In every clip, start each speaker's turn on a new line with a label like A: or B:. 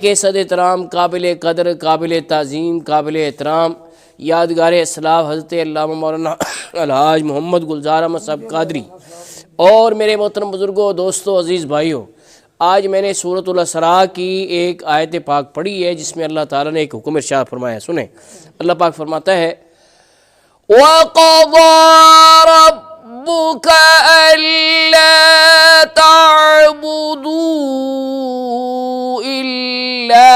A: کے صد احترام، قابل قدر، قابل تعظیم، قابل احترام یادگار اسلاف حضرت علامہ مولانا الحاج محمد گلزار احمد صاحب قادری اور میرے محترم بزرگوں، دوستوں، عزیز بھائیوں، آج میں نے سورۃ الاسراء کی ایک آیت پاک پڑھی ہے جس میں اللہ تعالیٰ نے ایک حکم ارشاد فرمایا ہے۔ سنیں، اللہ پاک فرماتا ہے وَقَضَىٰ رَبُّكَ أَلَّا تَعْبُدُوا إِلَّا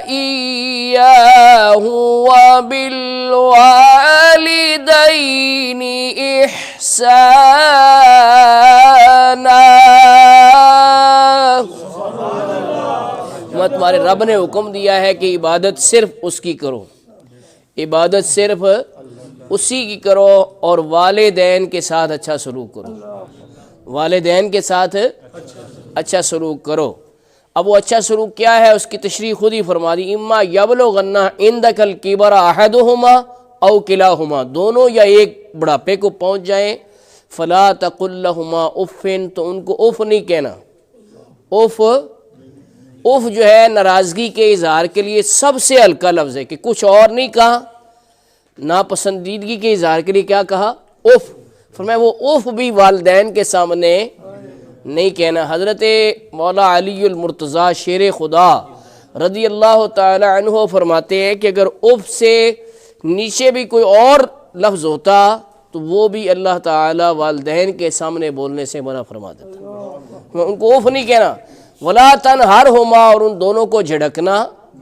A: إِيَّاهُ وَبِالْوَالِدَيْنِ إِحْسَانًا۔ تمہارے رب نے حکم دیا ہے کہ عبادت صرف اس کی کرو، عبادت صرف اسی کی کرو، اور والدین کے ساتھ اچھا سلوک کرو، والدین کے ساتھ اچھا سلوک کرو۔ اب وہ اچھا سلوک کیا ہے اس کی تشریح خود ہی فرما دی، اما یبلغن عندک الکبر احدہما او کلاہما، دونوں یا ایک بڑھاپے کو پہنچ جائیں، فلا تقل لہما اف، تو ان کو اف نہیں کہنا۔ اف جو ہے ناراضگی کے اظہار کے لیے سب سے ہلکا لفظ ہے کہ کچھ اور نہیں کہا، ناپسندیدگی کے اظہار کے لیے کیا کہا؟ اف۔ فرمایا وہ اف بھی والدین کے سامنے نہیں کہنا۔ حضرت مولا علی المرتضیٰ شیر خدا رضی اللہ تعالی عنہ فرماتے ہیں کہ اگر اف سے نیچے بھی کوئی اور لفظ ہوتا تو وہ بھی اللہ تعالی والدین کے سامنے بولنے سے منع فرما دیتا، ان کو اف نہیں کہنا۔ ولا تنہرہما، اور ان دونوں کو جھڑکنا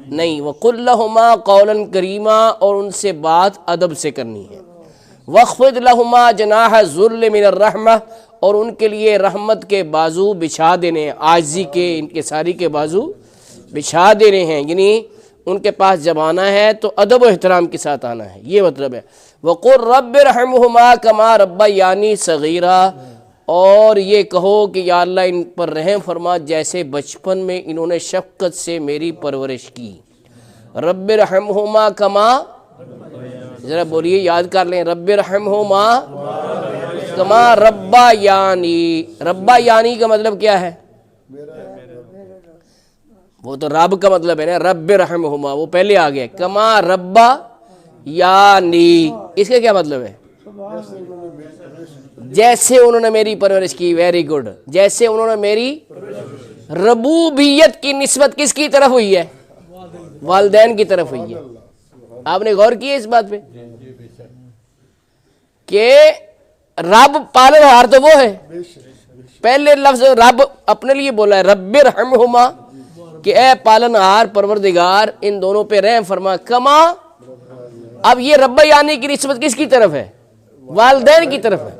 A: نہیں۔ وقل لہما قولا کریما، اور ان سے بات ادب سے کرنی ہے۔ واخفض لہما جناح الذل من الرحمہ، اور ان کے لیے رحمت کے بازو بچھا دینے ہیں، عاجزی کے انکساری کے بازو بچھا دینے ہیں، یعنی ان کے پاس جب آنا ہے تو ادب و احترام کے ساتھ آنا ہے، یہ مطلب ہے۔ وقل رب ارحمہما کما ربیانی صغیرا، اور یہ کہو کہ یا اللہ ان پر رحم فرما جیسے بچپن میں انہوں نے شفقت سے میری پرورش کی۔ رب ارحمہما کما، ذرا بولیے، یاد کر لیں، رب ارحمہما کما ربا یعنی۔ ربا یعنی کا مطلب کیا ہے؟ وہ تو رب کا مطلب ہے نا، رب ارحمہما وہ پہلے آ گیا، کما ربا یعنی اس کا کیا مطلب ہے؟ جیسے انہوں نے میری پرورش کی۔ Very good. جیسے انہوں نے میری ربوبیت کی نسبت کس کی طرف ہوئی ہے؟ والدین کی طرف ہوئی ہے۔ آپ نے غور کیا اس بات پہ کہ رب پالن ہار تو وہ ہے، پہلے لفظ رب اپنے لیے بولا ہے، رب ارحمہما، کہ اے پالن ہار پروردگار ان دونوں پہ رحم فرما، کما، اب یہ رب یعنی کی نسبت کس کی طرف ہے؟ والدین کی طرف ہے۔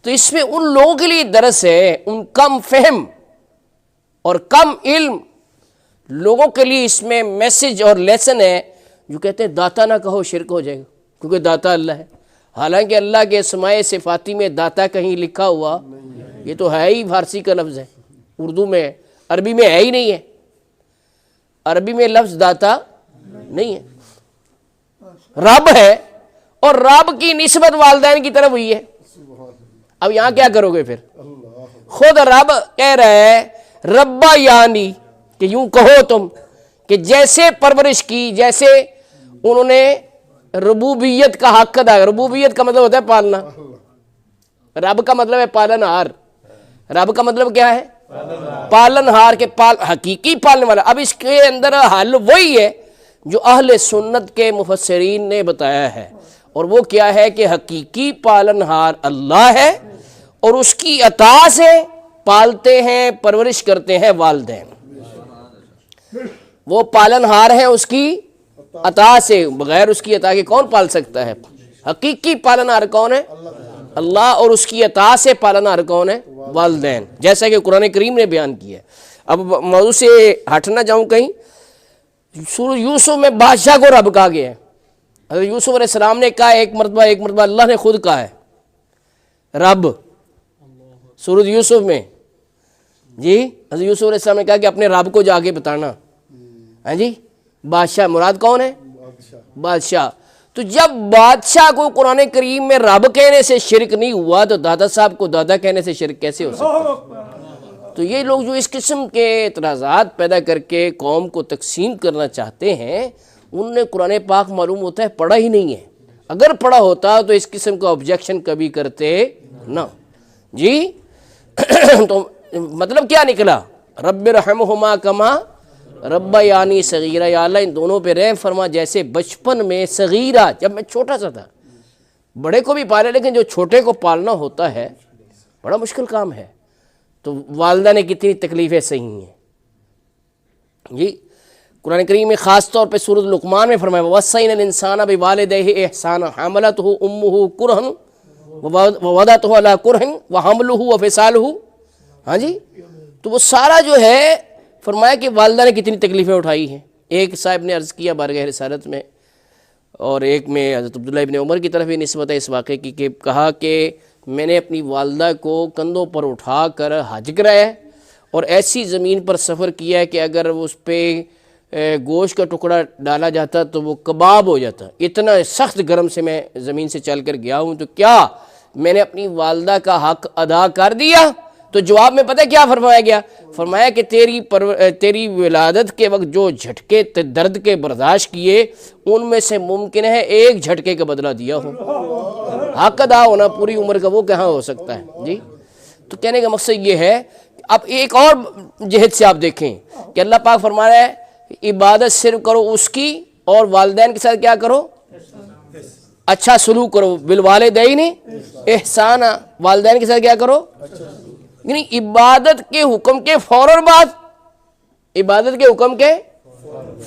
A: تو اس میں ان لوگوں کے لیے درس ہے، ان کم فہم اور کم علم لوگوں کے لیے اس میں میسج اور لیسن ہے جو کہتے ہیں داتا نہ کہو شرک ہو جائے گا، کیونکہ داتا اللہ ہے۔ حالانکہ اللہ کے اسماء صفاتی میں داتا کہیں لکھا ہوا، یہ تو ہے ہی فارسی کا لفظ ہے، اردو میں، عربی میں ہے ہی نہیں ہے، عربی میں لفظ داتا نہیں ہے، رب ہے، اور رب کی نسبت والدین کی طرف ہوئی ہے۔ اب یہاں کیا کرو گے پھر؟ خود رب کہہ رہا ہے ربا یعنی، کہ یوں کہو تم کہ جیسے پرورش کی، جیسے انہوں نے ربوبیت کا حق ادا کیا۔ ربوبیت کا مطلب ہوتا ہے پالنا، رب کا مطلب ہے پالن ہار، رب کا مطلب کیا ہے؟ پالن ہار کے حقیقی پالنے والا۔ اب اس کے اندر حل وہی ہے جو اہل سنت کے مفسرین نے بتایا ہے، اور وہ کیا ہے کہ حقیقی پالن ہار اللہ ہے، اور اس کی عطا سے پالتے ہیں، پرورش کرتے ہیں والدین۔ وہ پالن ہار ہیں اس کی عطا سے، بغیر اس کی عطا کے کون پال سکتا ہے؟ حقیقی پالن ہار کون ہے؟ اللہ، اور اس کی عطا سے پالن ہار کون ہے؟ والدین، جیسا کہ قرآن کریم نے بیان کیا ہے۔ اب موضوع سے ہٹ نہ جاؤں کہیں، سورہ یوسف میں بادشاہ کو رب کہا گیا ہے۔ حضرت یوسف علیہ السلام نے کہا ایک مرتبہ اللہ نے خود کہا ہے رب، سورہ یوسف میں، جی حضرت یوسف علیہ السلام نے کہا کہ اپنے رب کو جا کے بتانا۔ ہاں جی، بادشاہ مراد کون ہے؟ بادشاہ۔ تو جب بادشاہ کو قرآن کریم میں رب کہنے سے شرک نہیں ہوا تو دادا صاحب کو دادا کہنے سے شرک کیسے ہو سکتا ہے؟ تو یہ لوگ جو اس قسم کے اعتراضات پیدا کر کے قوم کو تقسیم کرنا چاہتے ہیں، انہوں نے قرآن پاک معلوم ہوتا ہے پڑھا ہی نہیں ہے، اگر پڑھا ہوتا تو اس قسم کا آبجیکشن کبھی کرتے نہ جی۔ تو مطلب کیا نکلا؟ رب رحمہما کما ربیانی صغیرہ، یا اللہ ان دونوں پہ رحم فرما جیسے بچپن میں صغیرہ، جب میں چھوٹا سا تھا۔ بڑے کو بھی پالے لیکن جو چھوٹے کو پالنا ہوتا ہے بڑا مشکل کام ہے، تو والدہ نے کتنی تکلیفیں سہی ہیں جی۔ قرآن کریم میں خاص طور پہ سورۃ لقمان میں فرمایا وَوَصَّيْنَا الْإِنسَانَ بِوَالِدَيْهِ إِحْسَانًا حَمَلَتْهُ أُمُّهُ كُرْهًا وَوَضَعَتْهُ عَلَىٰ كُرْهٍ وَحَمْلُهُ وَفِصَالُهُ، ہاں جی۔ تو وہ سارا جو ہے فرمایا کہ والدہ نے کتنی تکلیفیں اٹھائی ہیں۔ ایک صاحب نے عرض کیا بارگاہ رسالت میں، اور ایک میں حضرت عبداللہ ابن عمر کی طرف بھی نسبت ہے اس واقعے کی، کہ کہا کہ میں نے اپنی والدہ کو کندھوں پر اٹھا کر حج کرایا اور ایسی زمین پر سفر کیا ہے کہ اگر اس پہ گوشت کا ٹکڑا ڈالا جاتا تو وہ کباب ہو جاتا، اتنا سخت گرم سے میں زمین سے چل کر گیا ہوں۔ تو کیا میں نے اپنی والدہ کا حق ادا کر دیا؟ تو جواب میں پتہ کیا فرمایا گیا؟ فرمایا کہ تیری ولادت کے وقت جو جھٹکے درد کے برداشت کیے ان میں سے ممکن ہے ایک جھٹکے کا بدلہ دیا ہو، حق ادا ہونا پوری عمر کا وہ کہاں ہو سکتا ہے جی۔ تو کہنے کا مقصد یہ ہے، اب ایک اور جہت سے آپ دیکھیں کہ اللہ پاک فرما رہا ہے عبادت صرف کرو اس کی، اور والدین کے ساتھ کیا کرو؟ اچھا سلوک کرو، بالوالدین احسانہ، والدین کے ساتھ کیا کرو؟ یعنی عبادت کے حکم کے فوراً بعد، عبادت کے حکم کے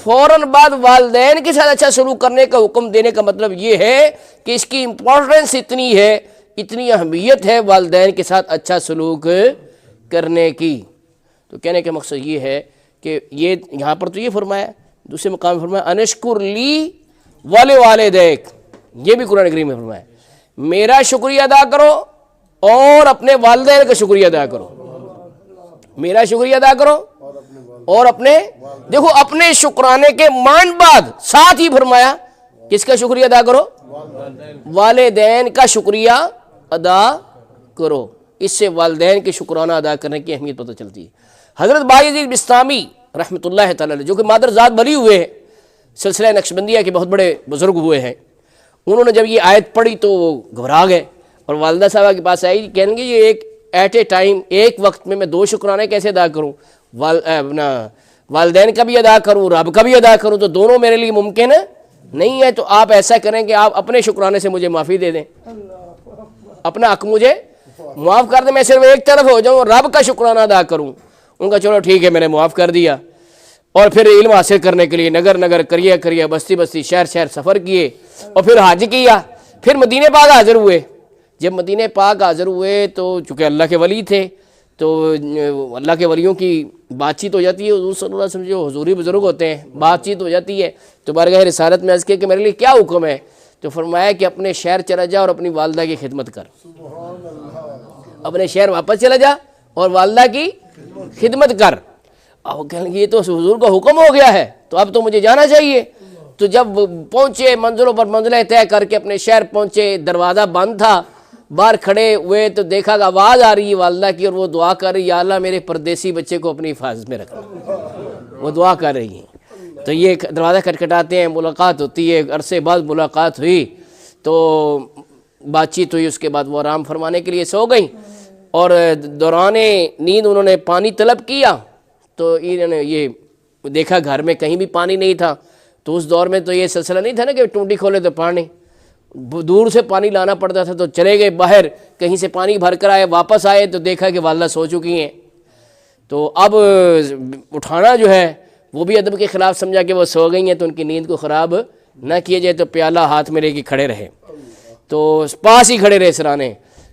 A: فوراً بعد والدین کے ساتھ اچھا سلوک کرنے کا حکم دینے کا مطلب یہ ہے کہ اس کی امپورٹنس اتنی ہے، اتنی اہمیت ہے والدین کے ساتھ اچھا سلوک کرنے کی۔ تو کہنے کا مقصد یہ ہے کہ یہ یہاں پر تو یہ فرمایا، دوسرے مقام میں فرمایا انشکر لی ولوالدیک، یہ بھی قرآن کریم میں فرمایا میرا شکریہ ادا کرو اور اپنے والدین کا شکریہ ادا کرو، میرا شکریہ ادا کرو اور اپنے، دیکھو اپنے شکرانے کے مان بعد ساتھ ہی فرمایا کس کا شکریہ ادا کرو؟ والدین کا شکریہ ادا کرو۔ اس سے والدین کے شکرانہ ادا کرنے کی اہمیت پتہ چلتی ہے۔ حضرت باعزید بستامی رحمۃ اللہ تعالی جو کہ مادر ذات بری ہوئے ہیں، سلسلہ نقشبندیہ کے بہت بڑے بزرگ ہوئے ہیں، انہوں نے جب یہ آیت پڑھی تو وہ گھبرا گئے اور والدہ صاحبہ کے پاس آئی، کہیں گے یہ ایک ایٹ اے ٹائم، ایک وقت میں دو شکرانے کیسے ادا کروں؟ والدین کا بھی ادا کروں، رب کا بھی ادا کروں، تو دونوں میرے لیے ممکن نہیں ہے۔ تو آپ ایسا کریں کہ آپ اپنے شکرانے سے مجھے معافی دے دیں، اپنا حق مجھے معاف کر دیں، میں صرف ایک طرف ہو جاؤں اور رب کا شکرانہ ادا کروں۔ ان کا چلو ٹھیک ہے میں نے معاف کر دیا، اور پھر علم حاصل کرنے کے لیے نگر نگر کریے بستی بستی شہر شہر سفر کیے، اور پھر حج کیا، پھر مدینہ پاک حاضر ہوئے۔ جب مدینہ پاک حاضر ہوئے تو چونکہ اللہ کے ولی تھے تو اللہ کے ولیوں کی بات چیت ہو جاتی ہے، حضور صلی اللہ علیہ وسلم جو حضوری بزرگ ہوتے ہیں بات چیت ہو جاتی ہے، تو بارگاہ رسالت میں عرض کیا کہ میرے لیے کیا حکم ہے؟ تو فرمایا کہ اپنے شہر چلا جا اور اپنی والدہ کی خدمت کر، اپنے شہر واپس چلا جا اور والدہ کی خدمت کر۔ اب کہنے لگے یہ تو حضور کا حکم ہو گیا ہے، تو اب تو مجھے جانا چاہیے۔ تو جب پہنچے منزلوں پر منزلیں طے کر کے اپنے شہر پہنچے، دروازہ بند تھا، باہر کھڑے ہوئے تو دیکھا کہ آواز آ رہی ہے والدہ کی، اور وہ دعا کر رہی یا اللہ میرے پردیسی بچے کو اپنی حفاظت میں رکھنا، وہ دعا کر رہی ہیں۔ تو یہ دروازہ کھٹکھٹاتے ہیں، ملاقات ہوتی ہے، عرصے بعد ملاقات ہوئی تو بات چیت ہوئی، اس کے بعد وہ آرام فرمانے کے لیے سو گئیں، اور دوران نیند انہوں نے پانی طلب کیا تو انہوں نے یہ دیکھا گھر میں کہیں بھی پانی نہیں تھا۔ تو اس دور میں تو یہ سلسلہ نہیں تھا نا کہ ٹونٹی کھولے تو پانی، دور سے پانی لانا پڑتا تھا، تو چلے گئے باہر کہیں سے پانی بھر کر آئے، واپس آئے تو دیکھا کہ والدہ سو چکی ہیں۔ تو اب اٹھانا جو ہے وہ بھی ادب کے خلاف سمجھا کہ وہ سو گئی ہیں، تو ان کی نیند کو خراب نہ کیا جائے، تو پیالہ ہاتھ میں لے کے کھڑے رہے، تو پاس ہی کھڑے رہے سرانے۔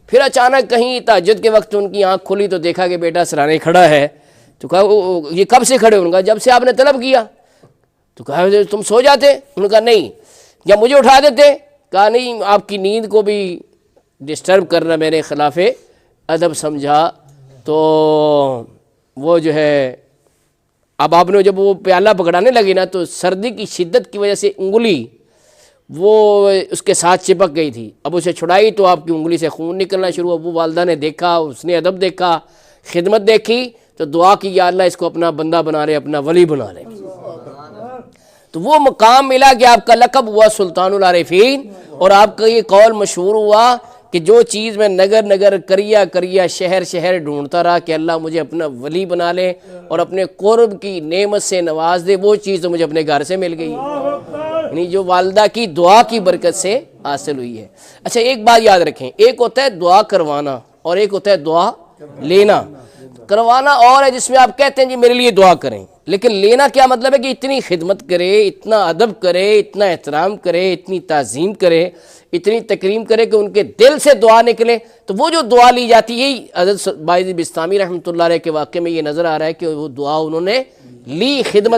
A: پھر اچانک کہیں تہجد کے وقت ان کی آنکھ کھلی تو دیکھا کہ بیٹا سرانے کھڑا ہے۔ تو کہا یہ کب سے کھڑے؟ ان کا جب سے آپ نے طلب کیا۔ تو کہا تم سو جاتے؟ انہوں نے کہا نہیں، یا مجھے اٹھا دیتے؟ کہا نہیں، آپ کی نیند کو بھی ڈسٹرب کرنا میرے خلاف ادب سمجھا۔ تو وہ جو ہے اب آپ نے جب وہ پیالہ پکڑانے لگی نا تو سردی کی شدت کی وجہ سے انگلی وہ اس کے ساتھ چپک گئی تھی، اب اسے چھڑائی تو آپ کی انگلی سے خون نکلنا شروع ہوا۔ وہ والدہ نے دیکھا، اس نے ادب دیکھا، خدمت دیکھی، تو دعا کی یا اللہ اس کو اپنا بندہ بنا لے، اپنا ولی بنا لے، تو وہ مقام ملا کہ آپ کا لقب ہوا سلطان العارفین، اور آپ کا یہ قول مشہور ہوا کہ جو چیز میں نگر نگر کریا کریا شہر شہر ڈھونڈتا رہا کہ اللہ مجھے اپنا ولی بنا لے اور اپنے قرب کی نعمت سے نواز دے، وہ چیز تو مجھے اپنے گھر سے مل گئی، یعنی جو والدہ کی دعا کی برکت سے حاصل ہوئی ہے۔ اچھا ایک بات یاد رکھیں، ایک ہوتا ہے دعا کروانا اور ایک ہوتا ہے دعا لینا۔ کروانا اور ہے جس میں آپ کہتے ہیں جی میرے لیے دعا کریں، لیکن لینا کیا مطلب ہے کہ اتنی خدمت کرے، اتنا ادب کرے، اتنا احترام کرے، اتنی تعظیم کرے، اتنی تکریم کرے کہ ان کے دل سے دعا نکلے، تو وہ جو دعا لی جاتی ہے حضرت باعث بستامی رحمۃ اللہ علیہ کے واقعے میں یہ نظر آ رہا ہے کہ وہ دعا انہوں نے لی، خدمت